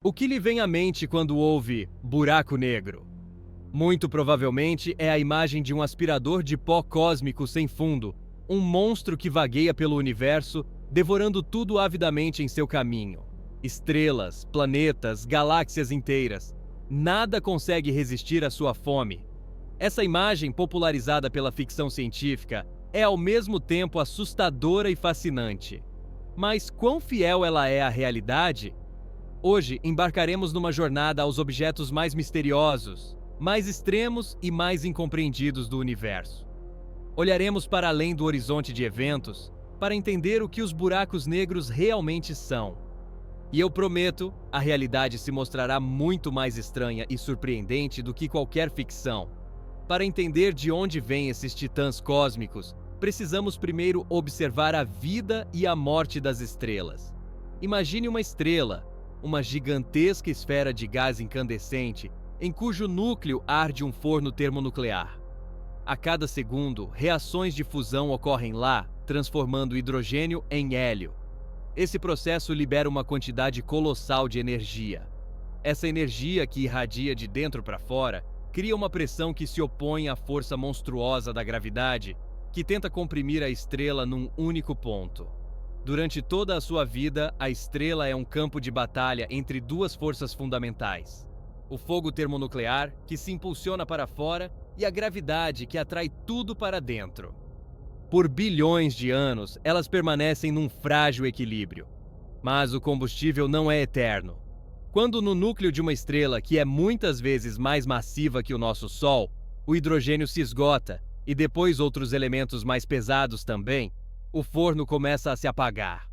O que lhe vem à mente quando ouve buraco negro? Muito provavelmente é a imagem de um aspirador de pó cósmico sem fundo, um monstro que vagueia pelo universo, devorando tudo avidamente em seu caminho. Estrelas, planetas, galáxias inteiras. Nada consegue resistir à sua fome. Essa imagem, popularizada pela ficção científica, é ao mesmo tempo assustadora e fascinante. Mas quão fiel ela é à realidade? Hoje embarcaremos numa jornada aos objetos mais misteriosos, mais extremos e mais incompreendidos do universo. Olharemos para além do horizonte de eventos para entender o que os buracos negros realmente são. E eu prometo, a realidade se mostrará muito mais estranha e surpreendente do que qualquer ficção. Para entender de onde vêm esses titãs cósmicos, precisamos primeiro observar a vida e a morte das estrelas. Imagine uma estrela, uma gigantesca esfera de gás incandescente em cujo núcleo arde um forno termonuclear. A cada segundo, reações de fusão ocorrem lá, transformando hidrogênio em hélio. Esse processo libera uma quantidade colossal de energia. Essa energia que irradia de dentro para fora cria uma pressão que se opõe à força monstruosa da gravidade, que tenta comprimir a estrela num único ponto. Durante toda a sua vida, a estrela é um campo de batalha entre duas forças fundamentais: o fogo termonuclear, que se impulsiona para fora, e a gravidade, que atrai tudo para dentro. Por bilhões de anos, elas permanecem num frágil equilíbrio. Mas o combustível não é eterno. Quando no núcleo de uma estrela, que é muitas vezes mais massiva que o nosso Sol, o hidrogênio se esgota, e depois outros elementos mais pesados também, o forno começa a se apagar.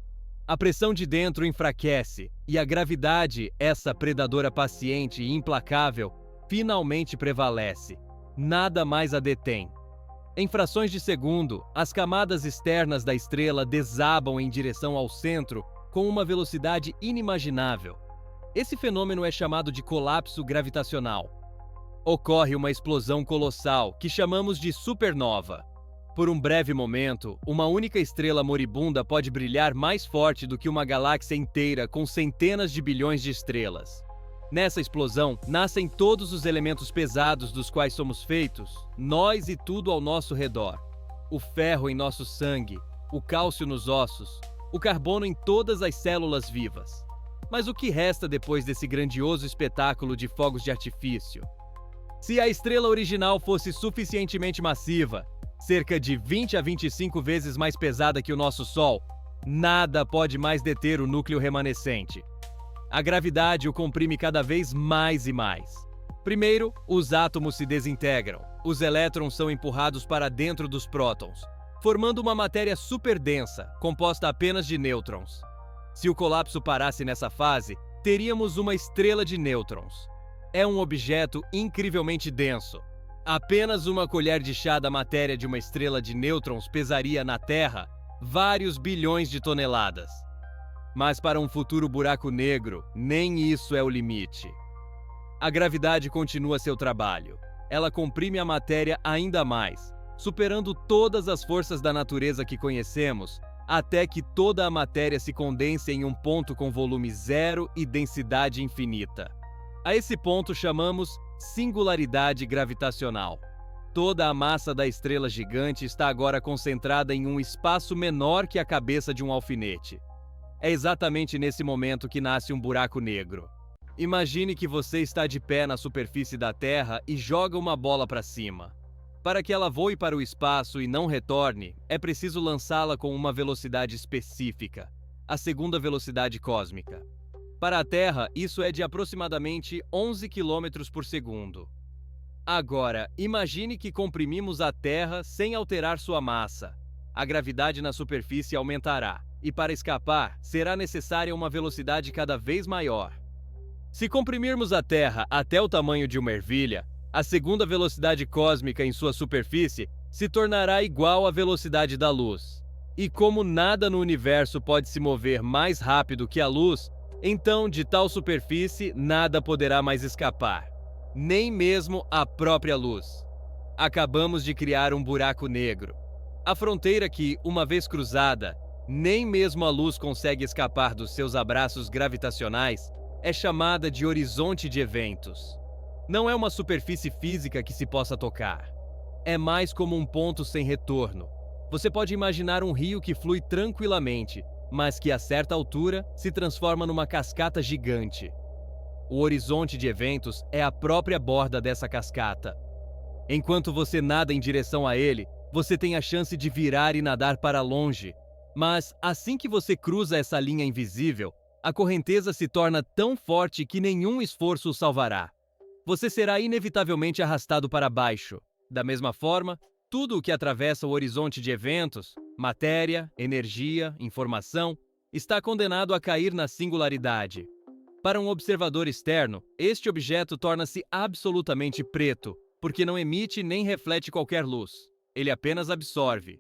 A pressão de dentro enfraquece, e a gravidade, essa predadora paciente e implacável, finalmente prevalece. Nada mais a detém. Em frações de segundo, as camadas externas da estrela desabam em direção ao centro com uma velocidade inimaginável. Esse fenômeno é chamado de colapso gravitacional. Ocorre uma explosão colossal que chamamos de supernova. Por um breve momento, uma única estrela moribunda pode brilhar mais forte do que uma galáxia inteira com centenas de bilhões de estrelas. Nessa explosão, nascem todos os elementos pesados dos quais somos feitos, nós e tudo ao nosso redor. O ferro em nosso sangue, o cálcio nos ossos, o carbono em todas as células vivas. Mas o que resta depois desse grandioso espetáculo de fogos de artifício? Se a estrela original fosse suficientemente massiva, cerca de 20 a 25 vezes mais pesada que o nosso Sol, nada pode mais deter o núcleo remanescente. A gravidade o comprime cada vez mais e mais. Primeiro, os átomos se desintegram. Os elétrons são empurrados para dentro dos prótons, formando uma matéria superdensa, composta apenas de nêutrons. Se o colapso parasse nessa fase, teríamos uma estrela de nêutrons. É um objeto incrivelmente denso. Apenas uma colher de chá da matéria de uma estrela de nêutrons pesaria na Terra vários bilhões de toneladas. Mas para um futuro buraco negro, nem isso é o limite. A gravidade continua seu trabalho. Ela comprime a matéria ainda mais, superando todas as forças da natureza que conhecemos, até que toda a matéria se condense em um ponto com volume zero e densidade infinita. A esse ponto chamamos singularidade gravitacional. Toda a massa da estrela gigante está agora concentrada em um espaço menor que a cabeça de um alfinete. É exatamente nesse momento que nasce um buraco negro. Imagine que você está de pé na superfície da Terra e joga uma bola para cima. Para que ela voe para o espaço e não retorne, é preciso lançá-la com uma velocidade específica, a segunda velocidade cósmica. Para a Terra, isso é de aproximadamente 11 km por segundo. Agora, imagine que comprimimos a Terra sem alterar sua massa. A gravidade na superfície aumentará, e para escapar, será necessária uma velocidade cada vez maior. Se comprimirmos a Terra até o tamanho de uma ervilha, a segunda velocidade cósmica em sua superfície se tornará igual à velocidade da luz. E como nada no universo pode se mover mais rápido que a luz, então de tal superfície nada poderá mais escapar, nem mesmo a própria luz. Acabamos de criar um buraco negro. A fronteira que, uma vez cruzada, nem mesmo a luz consegue escapar dos seus abraços gravitacionais, é chamada de horizonte de eventos. Não é uma superfície física que se possa tocar. É mais como um ponto sem retorno. Você pode imaginar um rio que flui tranquilamente, mas que a certa altura se transforma numa cascata gigante. O horizonte de eventos é a própria borda dessa cascata. Enquanto você nada em direção a ele, você tem a chance de virar e nadar para longe. Mas assim que você cruza essa linha invisível, a correnteza se torna tão forte que nenhum esforço o salvará. Você será inevitavelmente arrastado para baixo. Da mesma forma, tudo o que atravessa o horizonte de eventos, matéria, energia, informação, está condenado a cair na singularidade. Para um observador externo, este objeto torna-se absolutamente preto, porque não emite nem reflete qualquer luz. Ele apenas absorve.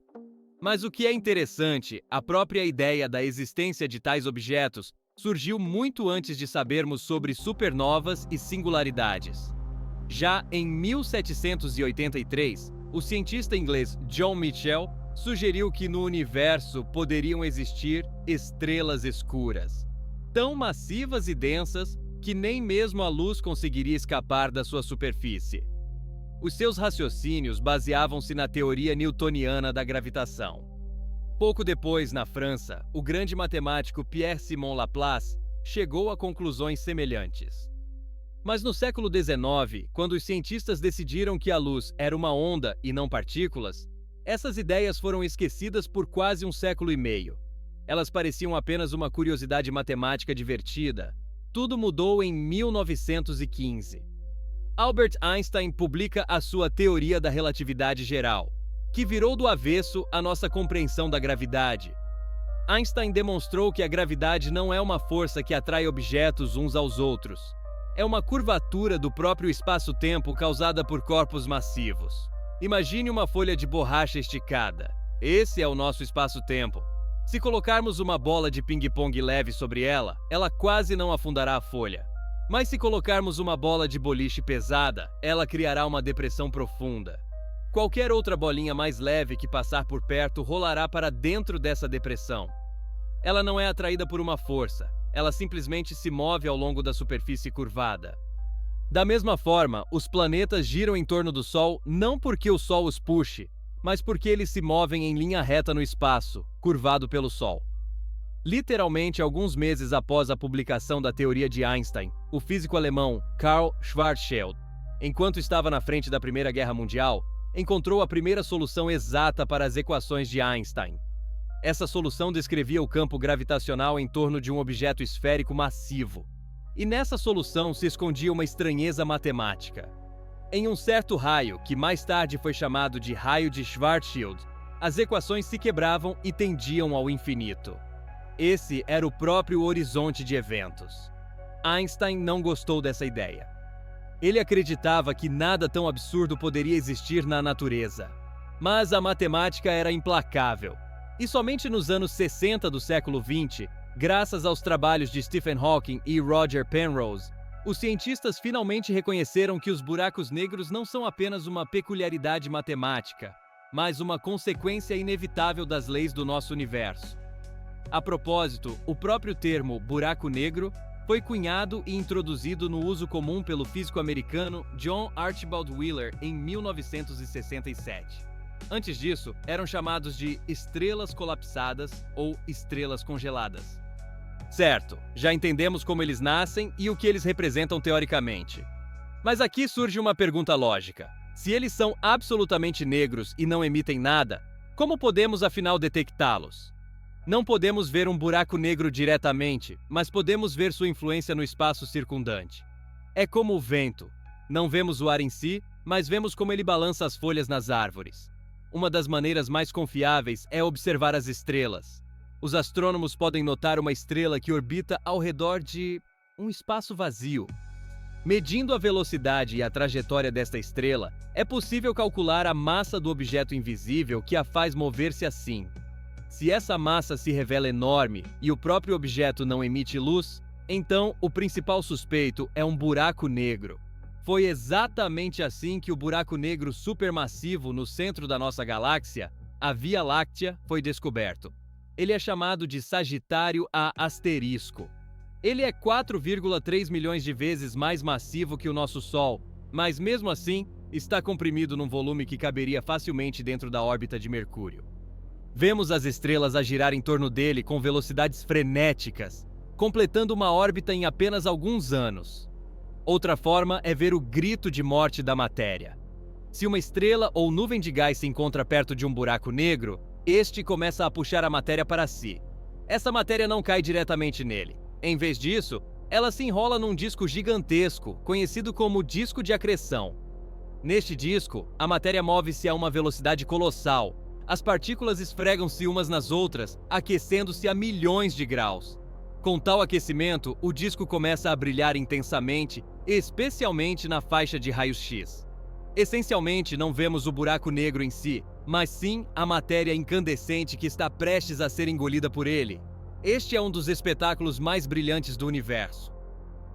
Mas o que é interessante, a própria ideia da existência de tais objetos surgiu muito antes de sabermos sobre supernovas e singularidades. Já em 1783, o cientista inglês John Michell sugeriu que no universo poderiam existir estrelas escuras, tão massivas e densas que nem mesmo a luz conseguiria escapar da sua superfície. Os seus raciocínios baseavam-se na teoria newtoniana da gravitação. Pouco depois, na França, o grande matemático Pierre-Simon Laplace chegou a conclusões semelhantes. Mas no século XIX, quando os cientistas decidiram que a luz era uma onda e não partículas, essas ideias foram esquecidas por quase um século e meio. Elas pareciam apenas uma curiosidade matemática divertida. Tudo mudou em 1915. Albert Einstein publica a sua teoria da relatividade geral, que virou do avesso a nossa compreensão da gravidade. Einstein demonstrou que a gravidade não é uma força que atrai objetos uns aos outros. É uma curvatura do próprio espaço-tempo causada por corpos massivos. Imagine uma folha de borracha esticada. Esse é o nosso espaço-tempo. Se colocarmos uma bola de ping-pong leve sobre ela, ela quase não afundará a folha. Mas se colocarmos uma bola de boliche pesada, ela criará uma depressão profunda. Qualquer outra bolinha mais leve que passar por perto rolará para dentro dessa depressão. Ela não é atraída por uma força, ela simplesmente se move ao longo da superfície curvada. Da mesma forma, os planetas giram em torno do Sol não porque o Sol os puxe, mas porque eles se movem em linha reta no espaço, curvado pelo Sol. Literalmente, alguns meses após a publicação da teoria de Einstein, o físico alemão Karl Schwarzschild, enquanto estava na frente da Primeira Guerra Mundial, encontrou a primeira solução exata para as equações de Einstein. Essa solução descrevia o campo gravitacional em torno de um objeto esférico massivo. E nessa solução se escondia uma estranheza matemática. Em um certo raio, que mais tarde foi chamado de raio de Schwarzschild, as equações se quebravam e tendiam ao infinito. Esse era o próprio horizonte de eventos. Einstein não gostou dessa ideia. Ele acreditava que nada tão absurdo poderia existir na natureza. Mas a matemática era implacável. E somente nos anos 60 do século XX, graças aos trabalhos de Stephen Hawking e Roger Penrose, os cientistas finalmente reconheceram que os buracos negros não são apenas uma peculiaridade matemática, mas uma consequência inevitável das leis do nosso universo. A propósito, o próprio termo buraco negro foi cunhado e introduzido no uso comum pelo físico americano John Archibald Wheeler em 1967. Antes disso, eram chamados de estrelas colapsadas ou estrelas congeladas. Certo, já entendemos como eles nascem e o que eles representam teoricamente. Mas aqui surge uma pergunta lógica. Se eles são absolutamente negros e não emitem nada, como podemos afinal detectá-los? Não podemos ver um buraco negro diretamente, mas podemos ver sua influência no espaço circundante. É como o vento. Não vemos o ar em si, mas vemos como ele balança as folhas nas árvores. Uma das maneiras mais confiáveis é observar as estrelas. Os astrônomos podem notar uma estrela que orbita ao redor de um espaço vazio. Medindo a velocidade e a trajetória desta estrela, é possível calcular a massa do objeto invisível que a faz mover-se assim. Se essa massa se revela enorme e o próprio objeto não emite luz, então o principal suspeito é um buraco negro. Foi exatamente assim que o buraco negro supermassivo no centro da nossa galáxia, a Via Láctea, foi descoberto. Ele é chamado de Sagitário A asterisco. Ele é 4,3 milhões de vezes mais massivo que o nosso Sol, mas mesmo assim, está comprimido num volume que caberia facilmente dentro da órbita de Mercúrio. Vemos as estrelas a girar em torno dele com velocidades frenéticas, completando uma órbita em apenas alguns anos. Outra forma é ver o grito de morte da matéria. Se uma estrela ou nuvem de gás se encontra perto de um buraco negro, este começa a puxar a matéria para si. Essa matéria não cai diretamente nele. Em vez disso, ela se enrola num disco gigantesco, conhecido como disco de acreção. Neste disco, a matéria move-se a uma velocidade colossal. As partículas esfregam-se umas nas outras, aquecendo-se a milhões de graus. Com tal aquecimento, o disco começa a brilhar intensamente, especialmente na faixa de raios-x. Essencialmente, não vemos o buraco negro em si, mas sim a matéria incandescente que está prestes a ser engolida por ele. Este é um dos espetáculos mais brilhantes do universo.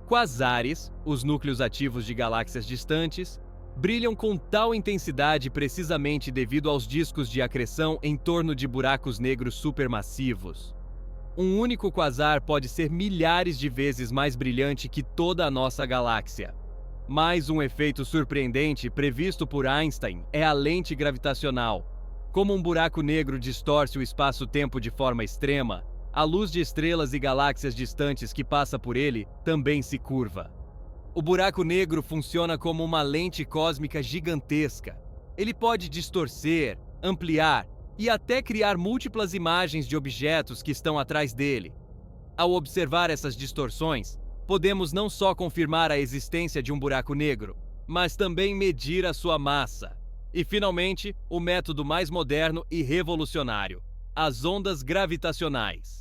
Quasares, os núcleos ativos de galáxias distantes, brilham com tal intensidade precisamente devido aos discos de acreção em torno de buracos negros supermassivos. Um único quasar pode ser milhares de vezes mais brilhante que toda a nossa galáxia. Mais um efeito surpreendente previsto por Einstein é a lente gravitacional. Como um buraco negro distorce o espaço-tempo de forma extrema, a luz de estrelas e galáxias distantes que passa por ele também se curva. O buraco negro funciona como uma lente cósmica gigantesca. Ele pode distorcer, ampliar e até criar múltiplas imagens de objetos que estão atrás dele. Ao observar essas distorções, podemos não só confirmar a existência de um buraco negro, mas também medir a sua massa. E, finalmente, o método mais moderno e revolucionário: as ondas gravitacionais.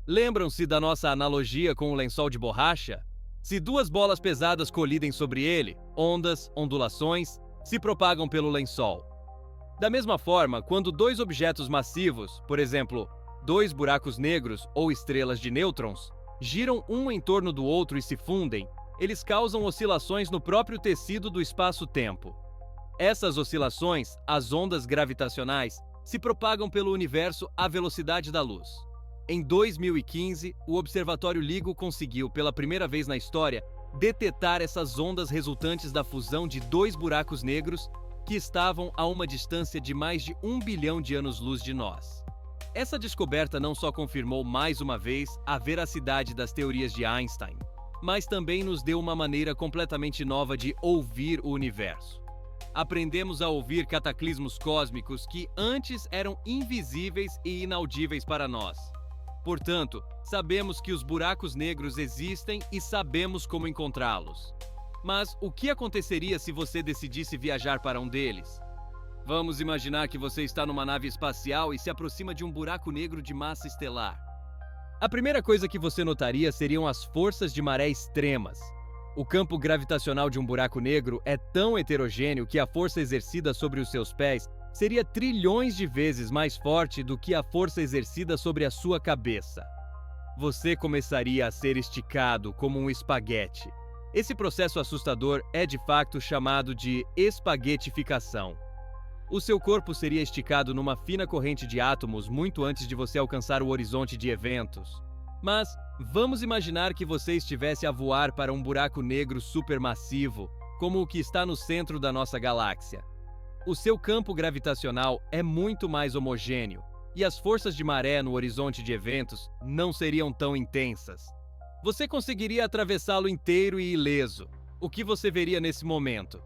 Lembram-se da nossa analogia com o lençol de borracha? Se duas bolas pesadas colidem sobre ele, ondas, ondulações, se propagam pelo lençol. Da mesma forma, quando dois objetos massivos, por exemplo, dois buracos negros ou estrelas de nêutrons, giram um em torno do outro e se fundem, eles causam oscilações no próprio tecido do espaço-tempo. Essas oscilações, as ondas gravitacionais, se propagam pelo universo à velocidade da luz. Em 2015, o Observatório LIGO conseguiu, pela primeira vez na história, detetar essas ondas resultantes da fusão de dois buracos negros que estavam a uma distância de mais de 1 bilhão de anos-luz de nós. Essa descoberta não só confirmou mais uma vez a veracidade das teorias de Einstein, mas também nos deu uma maneira completamente nova de ouvir o universo. Aprendemos a ouvir cataclismos cósmicos que antes eram invisíveis e inaudíveis para nós. Portanto, sabemos que os buracos negros existem e sabemos como encontrá-los. Mas o que aconteceria se você decidisse viajar para um deles? Vamos imaginar que você está numa nave espacial e se aproxima de um buraco negro de massa estelar. A primeira coisa que você notaria seriam as forças de maré extremas. O campo gravitacional de um buraco negro é tão heterogêneo que a força exercida sobre os seus pés seria trilhões de vezes mais forte do que a força exercida sobre a sua cabeça. Você começaria a ser esticado como um espaguete. Esse processo assustador é de fato chamado de espaguetificação. O seu corpo seria esticado numa fina corrente de átomos muito antes de você alcançar o horizonte de eventos. Mas vamos imaginar que você estivesse a voar para um buraco negro supermassivo, como o que está no centro da nossa galáxia. O seu campo gravitacional é muito mais homogêneo, e as forças de maré no horizonte de eventos não seriam tão intensas. Você conseguiria atravessá-lo inteiro e ileso. O que você veria nesse momento?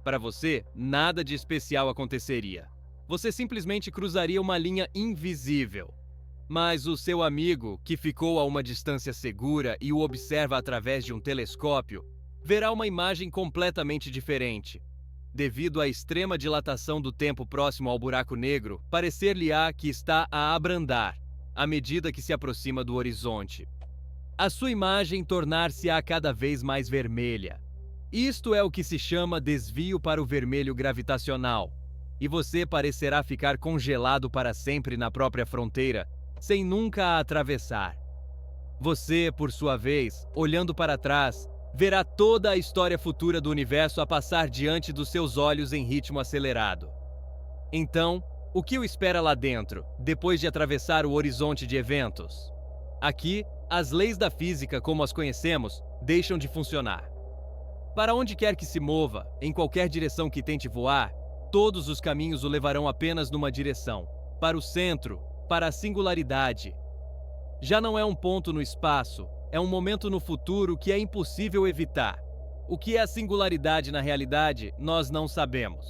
Para você, nada de especial aconteceria. Você simplesmente cruzaria uma linha invisível. Mas o seu amigo, que ficou a uma distância segura e o observa através de um telescópio, verá uma imagem completamente diferente. Devido à extrema dilatação do tempo próximo ao buraco negro, parecer-lhe-á que está a abrandar, à medida que se aproxima do horizonte. A sua imagem tornar-se-á cada vez mais vermelha. Isto é o que se chama desvio para o vermelho gravitacional, e você parecerá ficar congelado para sempre na própria fronteira, sem nunca a atravessar. Você, por sua vez, olhando para trás, verá toda a história futura do universo a passar diante dos seus olhos em ritmo acelerado. Então, o que o espera lá dentro, depois de atravessar o horizonte de eventos? Aqui, as leis da física como as conhecemos deixam de funcionar. Para onde quer que se mova, em qualquer direção que tente voar, todos os caminhos o levarão apenas numa direção, para o centro, para a singularidade. Já não é um ponto no espaço, é um momento no futuro que é impossível evitar. O que é a singularidade na realidade, nós não sabemos.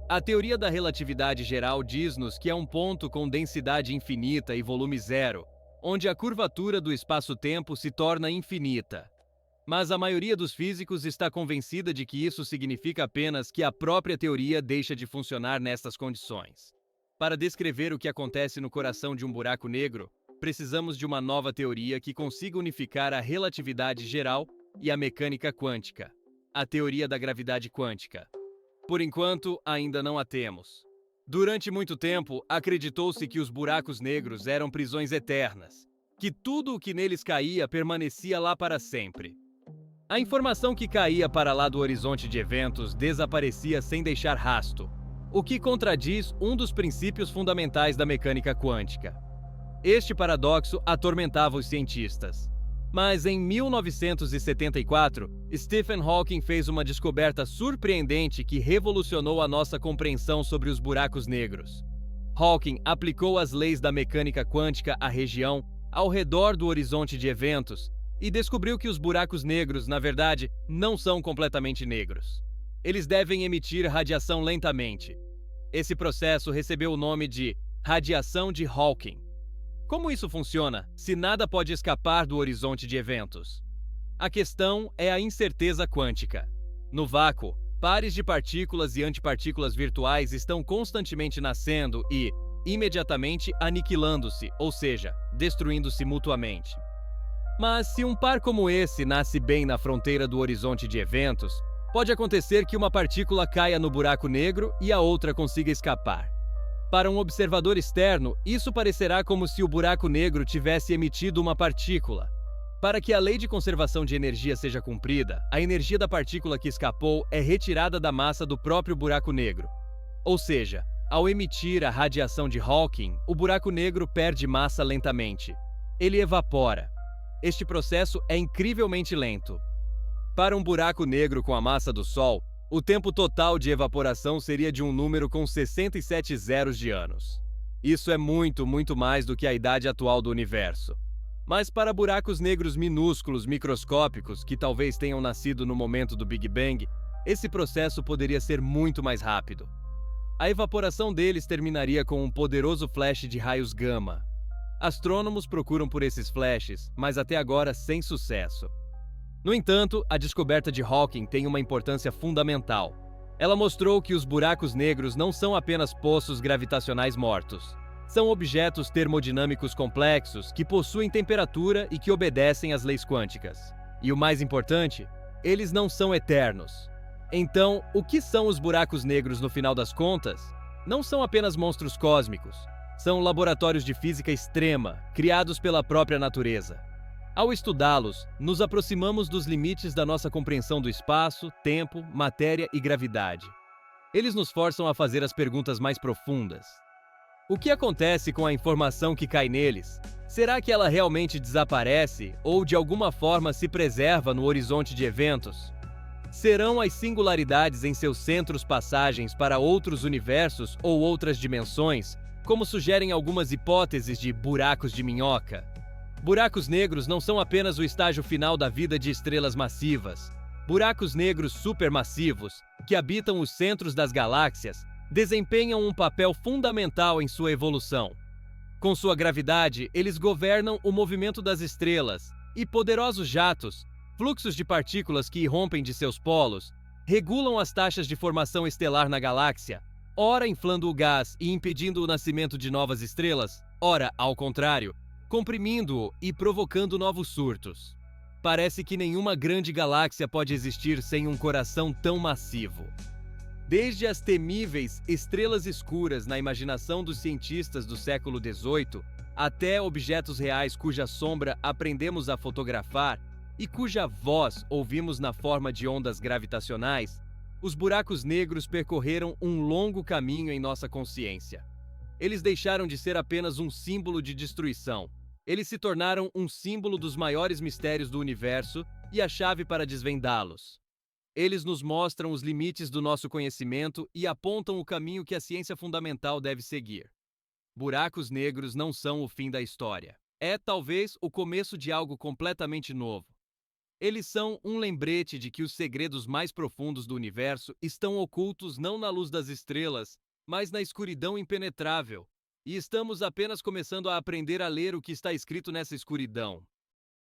A teoria da relatividade geral diz-nos que é um ponto com densidade infinita e volume zero, onde a curvatura do espaço-tempo se torna infinita. Mas a maioria dos físicos está convencida de que isso significa apenas que a própria teoria deixa de funcionar nestas condições. Para descrever o que acontece no coração de um buraco negro, precisamos de uma nova teoria que consiga unificar a relatividade geral e a mecânica quântica, a teoria da gravidade quântica. Por enquanto, ainda não a temos. Durante muito tempo, acreditou-se que os buracos negros eram prisões eternas, que tudo o que neles caía permanecia lá para sempre. A informação que caía para lá do horizonte de eventos desaparecia sem deixar rastro, o que contradiz um dos princípios fundamentais da mecânica quântica. Este paradoxo atormentava os cientistas. Mas em 1974, Stephen Hawking fez uma descoberta surpreendente que revolucionou a nossa compreensão sobre os buracos negros. Hawking aplicou as leis da mecânica quântica à região ao redor do horizonte de eventos e descobriu que os buracos negros, na verdade, não são completamente negros. Eles devem emitir radiação lentamente. Esse processo recebeu o nome de radiação de Hawking. Como isso funciona, se nada pode escapar do horizonte de eventos? A questão é a incerteza quântica. No vácuo, pares de partículas e antipartículas virtuais estão constantemente nascendo e, imediatamente, aniquilando-se, ou seja, destruindo-se mutuamente. Mas se um par como esse nasce bem na fronteira do horizonte de eventos, pode acontecer que uma partícula caia no buraco negro e a outra consiga escapar. Para um observador externo, isso parecerá como se o buraco negro tivesse emitido uma partícula. Para que a lei de conservação de energia seja cumprida, a energia da partícula que escapou é retirada da massa do próprio buraco negro. Ou seja, ao emitir a radiação de Hawking, o buraco negro perde massa lentamente. Ele evapora. Este processo é incrivelmente lento. Para um buraco negro com a massa do Sol, o tempo total de evaporação seria de um número com 67 zeros de anos. Isso é muito mais do que a idade atual do universo. Mas para buracos negros minúsculos, microscópicos, que talvez tenham nascido no momento do Big Bang, esse processo poderia ser muito mais rápido. A evaporação deles terminaria com um poderoso flash de raios gama. Astrônomos procuram por esses flashes, mas até agora sem sucesso. No entanto, a descoberta de Hawking tem uma importância fundamental. Ela mostrou que os buracos negros não são apenas poços gravitacionais mortos. São objetos termodinâmicos complexos que possuem temperatura e que obedecem às leis quânticas. E o mais importante, eles não são eternos. Então, o que são os buracos negros no final das contas? Não são apenas monstros cósmicos. São laboratórios de física extrema, criados pela própria natureza. Ao estudá-los, nos aproximamos dos limites da nossa compreensão do espaço, tempo, matéria e gravidade. Eles nos forçam a fazer as perguntas mais profundas. O que acontece com a informação que cai neles? Será que ela realmente desaparece ou de alguma forma se preserva no horizonte de eventos? Serão as singularidades em seus centros passagens para outros universos ou outras dimensões, como sugerem algumas hipóteses de buracos de minhoca? Buracos negros não são apenas o estágio final da vida de estrelas massivas. Buracos negros supermassivos, que habitam os centros das galáxias, desempenham um papel fundamental em sua evolução. Com sua gravidade, eles governam o movimento das estrelas, e poderosos jatos, fluxos de partículas que irrompem de seus polos, regulam as taxas de formação estelar na galáxia, ora inflando o gás e impedindo o nascimento de novas estrelas, ora, ao contrário, comprimindo-o e provocando novos surtos. Parece que nenhuma grande galáxia pode existir sem um coração tão massivo. Desde as temíveis estrelas escuras na imaginação dos cientistas do século XVIII, até objetos reais cuja sombra aprendemos a fotografar e cuja voz ouvimos na forma de ondas gravitacionais, os buracos negros percorreram um longo caminho em nossa consciência. Eles deixaram de ser apenas um símbolo de destruição Eles se tornaram um símbolo dos maiores mistérios do universo e a chave para desvendá-los. Eles nos mostram os limites do nosso conhecimento e apontam o caminho que a ciência fundamental deve seguir. Buracos negros não são o fim da história. É, talvez, o começo de algo completamente novo. Eles são um lembrete de que os segredos mais profundos do universo estão ocultos não na luz das estrelas, mas na escuridão impenetrável. E estamos apenas começando a aprender a ler o que está escrito nessa escuridão.